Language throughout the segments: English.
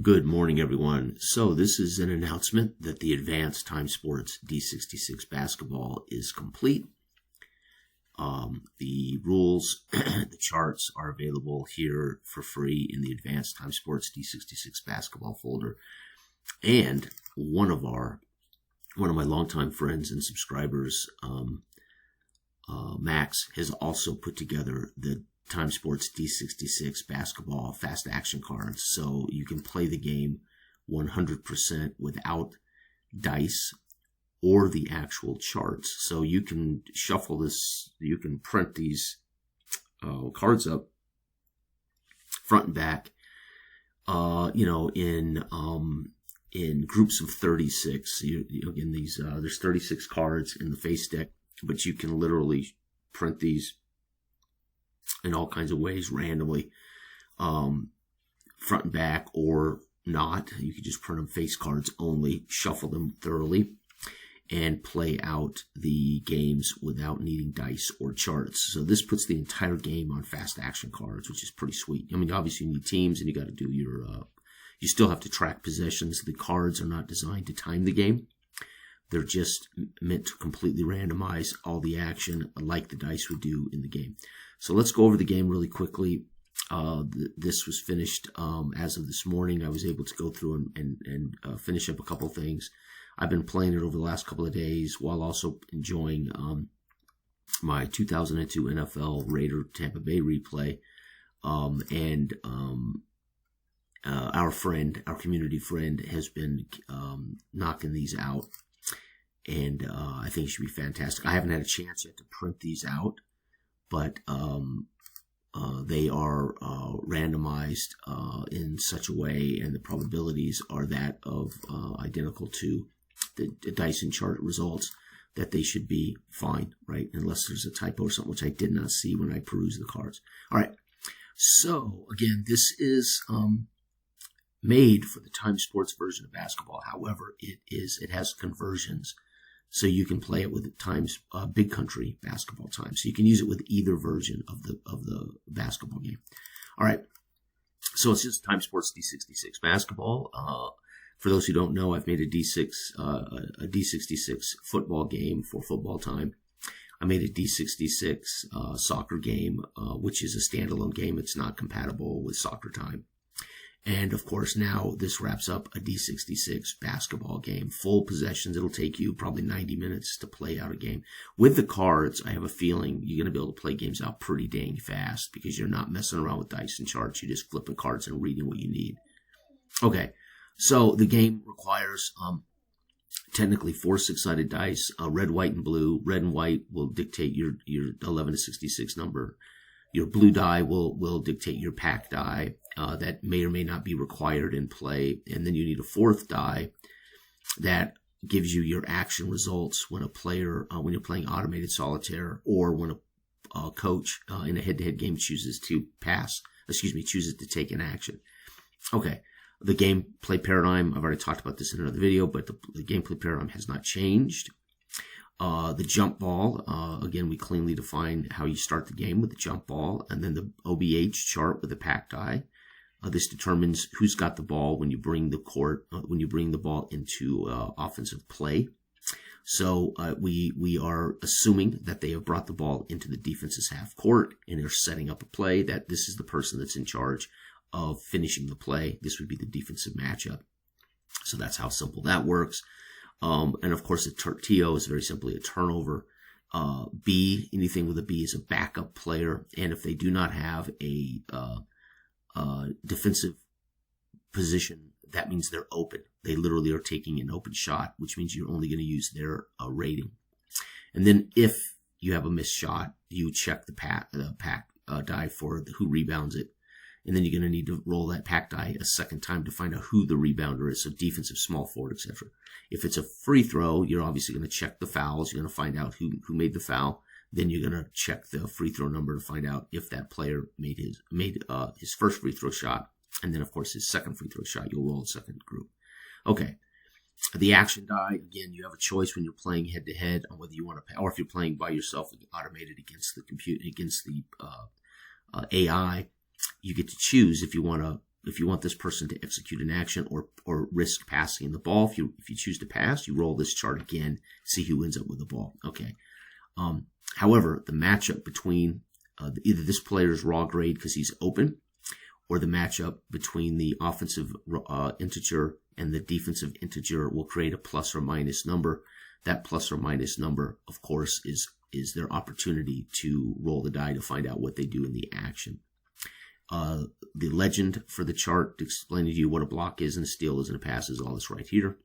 Good morning, everyone. So this is an announcement that the Advanced Time Sports D66 basketball is complete. The rules, the charts are available here for free in the Advanced Time Sports D66 basketball folder. And one of my longtime friends and subscribers, Max, has also put together the Time Sports D66 basketball fast action cards, so you can play the game 100% without dice or the actual charts. So you can shuffle this, you can print these cards up front and back, in groups of 36. Again, there's 36 cards in the face deck, but you can literally print these in all kinds of ways, randomly, front and back or not. You could just print them face cards only, shuffle them thoroughly, and play out the games without needing dice or charts. So this puts the entire game on fast action cards, which is pretty sweet. I mean, obviously you need teams and you got to do your, you still have to track possessions. The cards are not designed to time the game. They're just meant to completely randomize all the action like the dice would do in the game. So let's go over the game really quickly. This was finished as of this morning. I was able to go through and finish up a couple things. I've been playing it over the last couple of days while also enjoying my 2002 NFL Raider Tampa Bay replay. Our community friend, has been knocking these out. And I think it should be fantastic. I haven't had a chance yet to print these out, but they are randomized in such a way, and the probabilities are that of identical to the dice and chart results, that they should be fine, right? Unless there's a typo or something, which I did not see when I perused the cards. All right. So again, this is made for the Time Sports version of basketball. However, it has conversions, so you can play it with Times Big Country basketball time. So you can use it with either version of the basketball game. All right. So it's just Time Sports D66 basketball. For those who don't know, I've made a D66 football game for football time. I made a D66 soccer game, which is a standalone game. It's not compatible with soccer time. And of course, now this wraps up a D66 basketball game. Full possessions. It'll take you probably 90 minutes to play out a game. With the cards, I have a feeling you're going to be able to play games out pretty dang fast because you're not messing around with dice and charts. You're just flipping cards and reading what you need. Okay, so the game requires technically 4 6-sided dice, red, white, and blue. Red and white will dictate your 11 to 66 number. Your blue die will dictate your pack die. That may or may not be required in play. And then you need a 4th die that gives you your action results when a player, when you're playing automated solitaire, or when a coach in a head-to-head game chooses to take an action. Okay. The gameplay paradigm, I've already talked about this in another video, but the gameplay paradigm has not changed. The jump ball, again, we cleanly define how you start the game with the jump ball, and then the OBH chart with the pack die. This determines who's got the ball when you bring the ball into offensive play. So we are assuming that they have brought the ball into the defense's half court and they're setting up a play, that this is the person that's in charge of finishing the play. This would be the defensive matchup. So that's how simple that works. And of course, the TO is very simply a turnover. B, anything with a B, is a backup player. And if they do not have a defensive position, that means they're open. They literally are taking an open shot, which means you're only going to use their rating. And then if you have a missed shot, you check the pack die for who rebounds it. And then you're going to need to roll that pack die a second time to find out who the rebounder is, so defensive, small forward, etc. If it's a free throw, you're obviously going to check the fouls. You're going to find out who made the foul. Then you're going to check the free throw number to find out if that player made his first free throw shot. And then, of course, his second free throw shot. You'll roll the second group. Okay. The action die, again, you have a choice when you're playing head-to-head on whether you want to, or if you're playing by yourself, automated against the AI, you get to choose if you want to if you want this person to execute an action or risk passing the ball. If you choose to pass, you roll this chart again, see who ends up with the ball. Okay. However, the matchup between either this player's raw grade because he's open, or the matchup between the offensive integer and the defensive integer will create a plus or minus number. That plus or minus number, of course, is their opportunity to roll the die to find out what they do in the action. The legend for the chart to explain to you what a block is and a steal is and a pass is all this right here.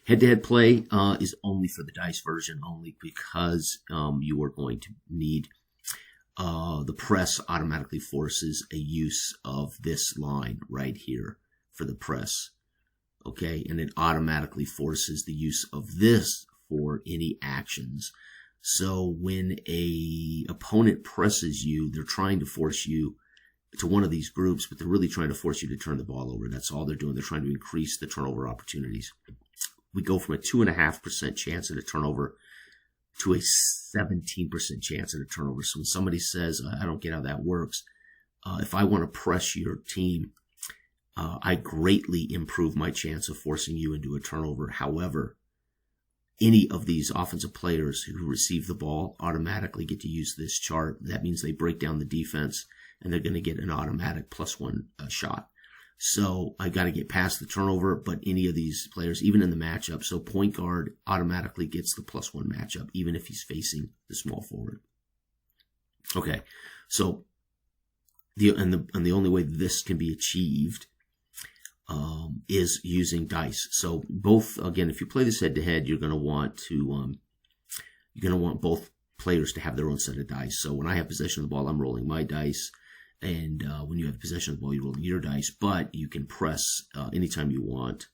Head-to-head play is only for the dice version only because you are going to need the press automatically forces a use of this line right here for the press. Okay, and it automatically forces the use of this for any actions. So when a opponent presses you, they're trying to force you to one of these groups, but they're really trying to force you to turn the ball over. That's all they're doing. They're trying to increase the turnover opportunities. We go from a 2.5% chance at a turnover to a 17% chance at a turnover. So when somebody says, I don't get how that works, if I want to press your team, I greatly improve my chance of forcing you into a turnover. However, any of these offensive players who receive the ball automatically get to use this chart. That means they break down the defense, and they're going to get an automatic +1 shot. So I got to get past the turnover, but any of these players, even in the matchup, so point guard automatically gets the +1 matchup, even if he's facing the small forward. Okay, so the only way this can be achieved is using dice. So both, again, if you play this head to head, you're going to want both players to have their own set of dice. So when I have possession of the ball, I'm rolling my dice, and when you have possession of the ball, you roll your dice. But you can press anytime you want,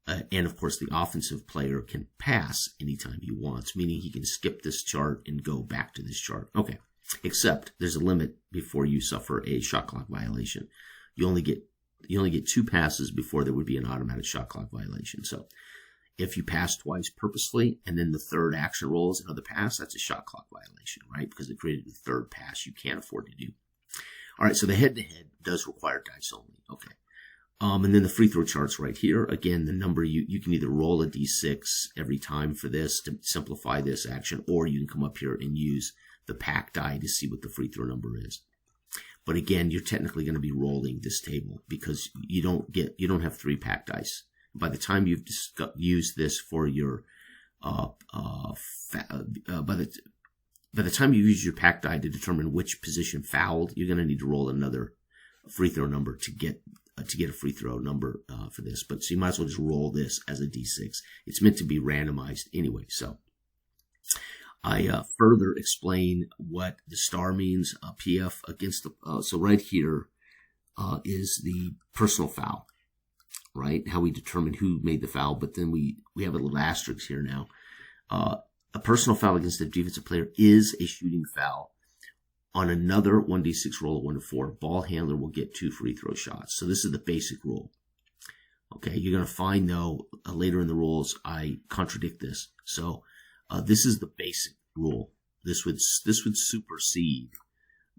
and of course, the offensive player can pass anytime he wants, meaning he can skip this chart and go back to this chart. Okay, except there's a limit before you suffer a shot clock violation. You only get 2 passes before there would be an automatic shot clock violation. So if you pass twice purposely and then the third action rolls another pass, that's a shot clock violation, right? Because it created the third pass you can't afford to do. All right, so the head-to-head does require dice only. Okay. And then the free throw chart's right here. Again, the number, you can either roll a d6 every time for this to simplify this action, or you can come up here and use the pack die to see what the free throw number is. But again, you're technically going to be rolling this table because you don't have 3 pack dice. By the time you've used this for your by the time you use your pack die to determine which position fouled, you're going to need to roll another free throw number to get a free throw number for this. But so you might as well just roll this as a d6. It's meant to be randomized anyway. So I further explain what the star means, PF against the, so right here is the personal foul, right? How we determine who made the foul, but then we have a little asterisk here now. A personal foul against the defensive player is a shooting foul. On another 1d6 roll of 1 to 4, ball handler will get 2 free throw shots. So this is the basic rule. Okay, you're going to find, though, later in the rules, I contradict this. So this is the basic rule. This would supersede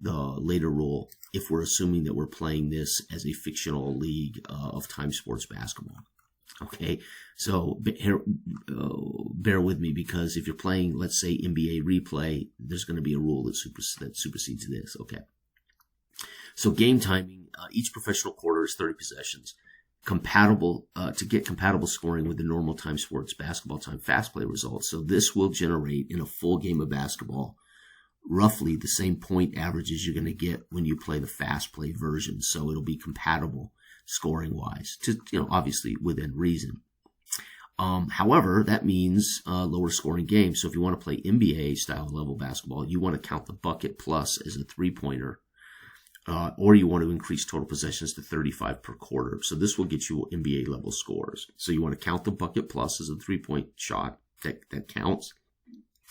the later rule if we're assuming that we're playing this as a fictional league of time sports basketball. Okay, so bear with me, because if you're playing, let's say, NBA replay, there's going to be a rule that supersedes this. Okay, so game timing, each professional quarter is 30 possessions. Compatible to get compatible scoring with the normal time sports basketball time fast play results. So this will generate in a full game of basketball roughly the same point averages you're going to get when you play the fast play version. So it'll be compatible scoring wise, to obviously within reason. However, that means lower scoring games. So if you want to play NBA style level basketball, you want to count the bucket plus as a 3-pointer. Or you want to increase total possessions to 35 per quarter. So this will get you NBA level scores. So you want to count the bucket plus as a 3-point shot that counts,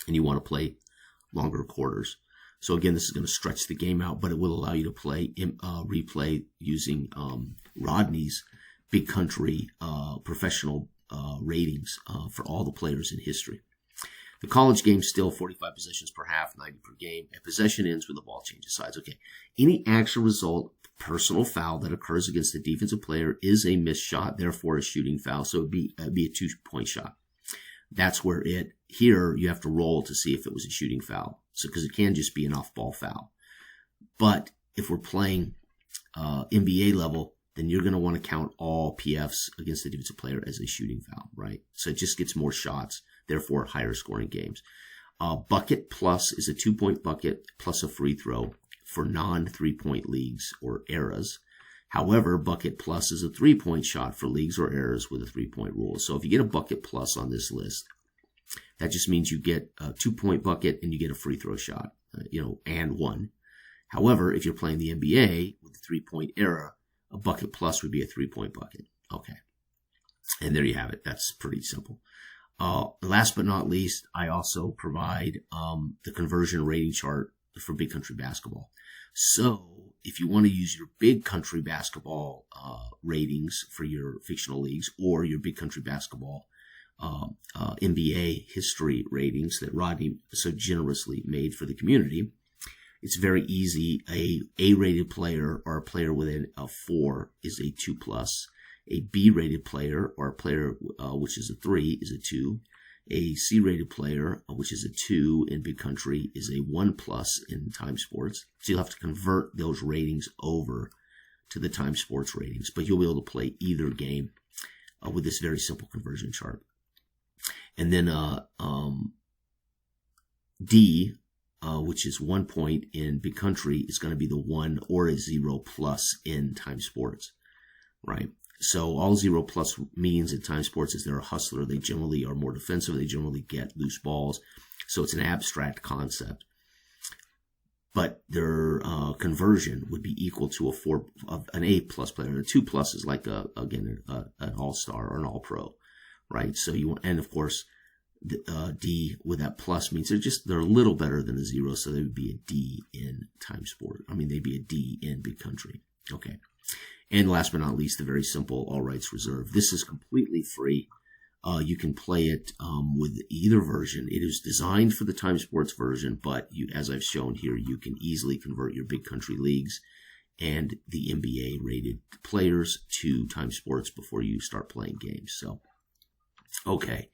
and you want to play longer quarters. So again, this is going to stretch the game out, but it will allow you to play replay using Rodney's Big Country professional ratings for all the players in history. The college game's still 45 possessions per half, 90 per game. And possession ends when the ball changes sides. Okay. Any actual result personal foul that occurs against the defensive player is a missed shot, therefore a shooting foul. So it'd be a 2-point shot. That's where here you have to roll to see if it was a shooting foul. So, because it can just be an off-ball foul. But if we're playing NBA level, then you're going to want to count all PFs against the defensive player as a shooting foul, right? So it just gets more shots, therefore higher scoring games. Bucket plus is a 2-point bucket plus a free throw for non-3-point leagues or eras. However, bucket plus is a 3-point shot for leagues or eras with a 3-point rule. So if you get a bucket plus on this list, that just means you get a 2-point bucket and you get a free throw shot, and one. However, if you're playing the NBA with the 3-point era, a bucket plus would be a 3-point bucket. Okay. And there you have it. That's pretty simple. Last but not least, I also provide the conversion rating chart for Big Country Basketball. So if you want to use your Big Country Basketball ratings for your fictional leagues or your Big Country Basketball NBA history ratings that Rodney so generously made for the community, it's very easy. A A-rated player or a player within a 4 is a 2+. A B-rated player or a player which is a 3 is a 2. A C-rated player, which is a 2 in Big Country, is a 1+ in Time Sports. So you'll have to convert those ratings over to the Time Sports ratings, but you'll be able to play either game with this very simple conversion chart. And then D, which is 1 point in Big Country, is going to be the 1 or a 0+ in Time Sports, right? So all 0+ means in Time Sports is they're a hustler. They generally are more defensive. They generally get loose balls. So it's an abstract concept. But their conversion would be equal to an A+ player. A 2+ is like an all-star or an all-pro, right? So and of course, D with that plus means they're a little better than a 0. So they would be a D in Time Sport. They'd be a D in Big Country. Okay. And last but not least, the very simple all rights reserved. This is completely free. You can play it with either version. It is designed for the Time Sports version, but as I've shown here, you can easily convert your Big Country leagues and the NBA rated players to Time Sports before you start playing games. So, okay,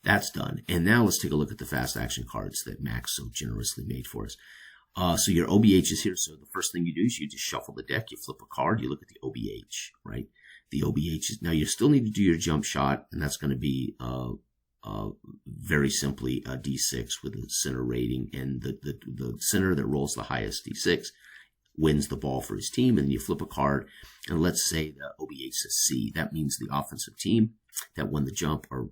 that's done. And now let's take a look at the fast action cards that Max so generously made for us. So your OBH is here. So the first thing you do is you just shuffle the deck. You flip a card. You look at the OBH, right? The OBH is, now you still need to do your jump shot, and that's going to be very simply a D6 with a center rating. And the center that rolls the highest D6 wins the ball for his team. And you flip a card, and let's say the OBH says C. That means the offensive team that won the jump are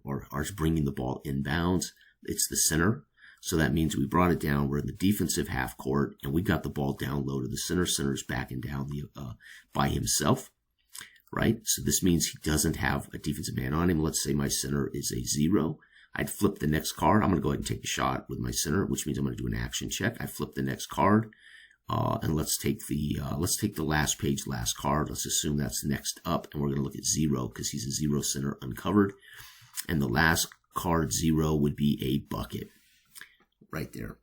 bringing the ball inbounds. It's the center. So that means we brought it down. We're in the defensive half court, and we got the ball down low to the center. Center's backing down by himself, right? So this means he doesn't have a defensive man on him. Let's say my center is a 0. I'd flip the next card. I'm going to go ahead and take a shot with my center, which means I'm going to do an action check. I flip the next card, and let's take the last page, last card. Let's assume that's next up, and we're going to look at 0 because he's a 0 center uncovered, and the last card 0 would be a bucket. Right there.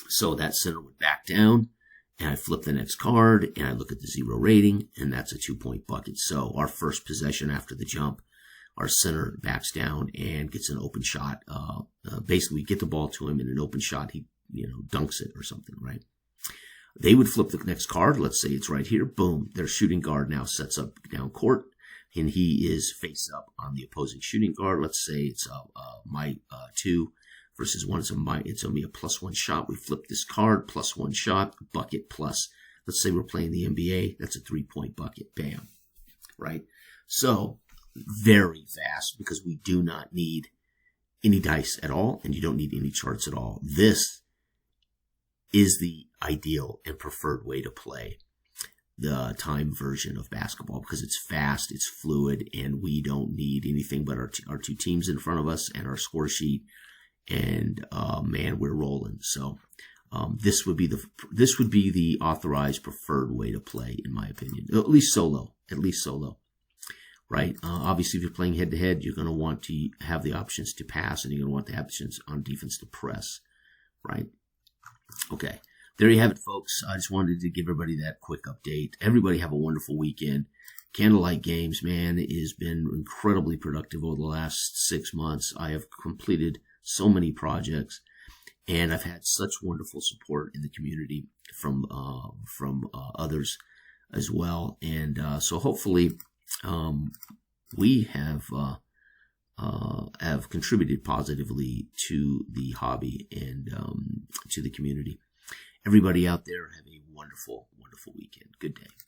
So that center would back down, and I flip the next card, and I look at the 0 rating, and that's a 2-point bucket. So our first possession after the jump, our center backs down and gets an open shot. Basically, we get the ball to him in an open shot. He, dunks it or something, right? They would flip the next card. Let's say it's right here. Boom. Their shooting guard now sets up down court, and he is face up on the opposing shooting guard. Let's say it's my 2. Versus 1, it's going to be a +1 shot. We flip this card, +1 shot, bucket plus. Let's say we're playing the NBA. That's a 3-point bucket. Bam. Right? So, very fast because we do not need any dice at all, and you don't need any charts at all. This is the ideal and preferred way to play the time version of basketball because it's fast, it's fluid, and we don't need anything but our two teams in front of us and our score sheet. And man, we're rolling. So this would be the authorized preferred way to play, in my opinion. At least solo, right? Obviously, if you're playing head to head, you're going to want to have the options to pass, and you're going to want the options on defense to press, right? Okay, there you have it, folks. I just wanted to give everybody that quick update. Everybody have a wonderful weekend. Candlelight Games, man, has been incredibly productive over the last 6 months. I have completed so many projects, and I've had such wonderful support in the community from others as well. And so hopefully we have contributed positively to the hobby and to the community. Everybody out there, have a wonderful, wonderful weekend. Good day.